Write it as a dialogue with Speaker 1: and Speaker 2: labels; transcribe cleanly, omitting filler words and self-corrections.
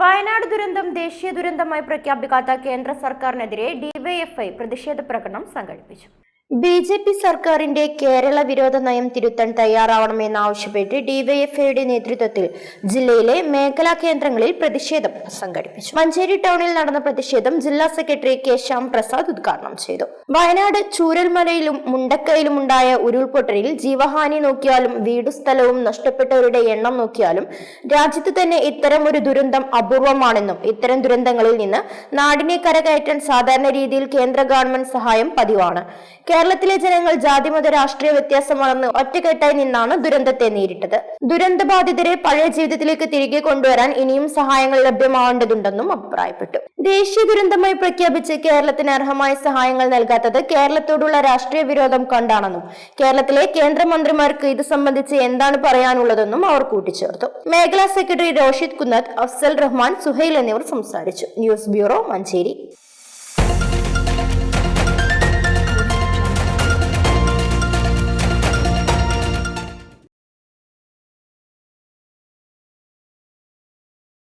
Speaker 1: വയനാട് ദുരന്തം ദേശീയ ദുരന്തമായി പ്രഖ്യാപിക്കാത്ത കേന്ദ്ര സർക്കാരിനെതിരെ ഡിവൈഎഫ്ഐ പ്രതിഷേധ പ്രകടനം സംഘടിപ്പിച്ചു. ബി.ജെ.പി. സർക്കാരിന്റെ കേരള വിരോധ നയം തിരുത്താൻ തയ്യാറാവണമെന്നാവശ്യപ്പെട്ട് ഡിവൈഎഫ്ഐയുടെ നേതൃത്വത്തിൽ ജില്ലയിലെ മേഖലാ കേന്ദ്രങ്ങളിൽ പ്രതിഷേധം സംഘടിപ്പിച്ചു. മഞ്ചേരി ടൗണിൽ നടന്ന പ്രതിഷേധം ജില്ലാ സെക്രട്ടറി കെ ശ്യാം പ്രസാദ് ഉദ്ഘാടനം ചെയ്തു. വയനാട് ചൂരൽമലയിലും മുണ്ടക്കയിലും ഉണ്ടായ ഉരുൾപൊട്ടലിൽ ജീവഹാനി നോക്കിയാലും വീടും സ്ഥലവും നഷ്ടപ്പെട്ടവരുടെ എണ്ണം നോക്കിയാലും രാജ്യത്ത് തന്നെ ഇത്തരം ഒരു ദുരന്തം അപൂർവമാണെന്നും ഇത്തരം ദുരന്തങ്ങളിൽ നിന്ന് നാടിനെ കരകയറ്റാൻ സാധാരണ രീതിയിൽ കേന്ദ്ര ഗവൺമെന്റ് സഹായം പതിവാണ്. കേരളത്തിലെ ജനങ്ങൾ ജാതിമത രാഷ്ട്രീയ വ്യത്യാസം മറന്ന് ഒറ്റക്കെട്ടായി നിന്നാണ് ദുരന്തത്തെ നേരിട്ടത്. ദുരന്തബാധിതരെ പഴയ ജീവിതത്തിലേക്ക് തിരികെ കൊണ്ടുവരാൻ ഇനിയും സഹായങ്ങൾ ലഭ്യമാവേണ്ടതുണ്ടെന്നും അഭിപ്രായപ്പെട്ടു. ദേശീയ ദുരന്തമായി പ്രഖ്യാപിച്ച് കേരളത്തിന് അർഹമായ സഹായങ്ങൾ നൽകാത്തത് കേരളത്തോടുള്ള രാഷ്ട്രീയ വിരോധം കണ്ടാണെന്നും കേരളത്തിലെ കേന്ദ്രമന്ത്രിമാർക്ക് ഇത് സംബന്ധിച്ച് എന്താണ് പറയാനുള്ളതെന്നും അവർ കൂട്ടിച്ചേർത്തു. മേഖലാ സെക്രട്ടറി റോഷിദ് കുന്നത്ത്, അഫ്സൽ റഹ്മാൻ, സുഹൈൽ എന്നിവർ സംസാരിച്ചു. News bureau, Manjeri.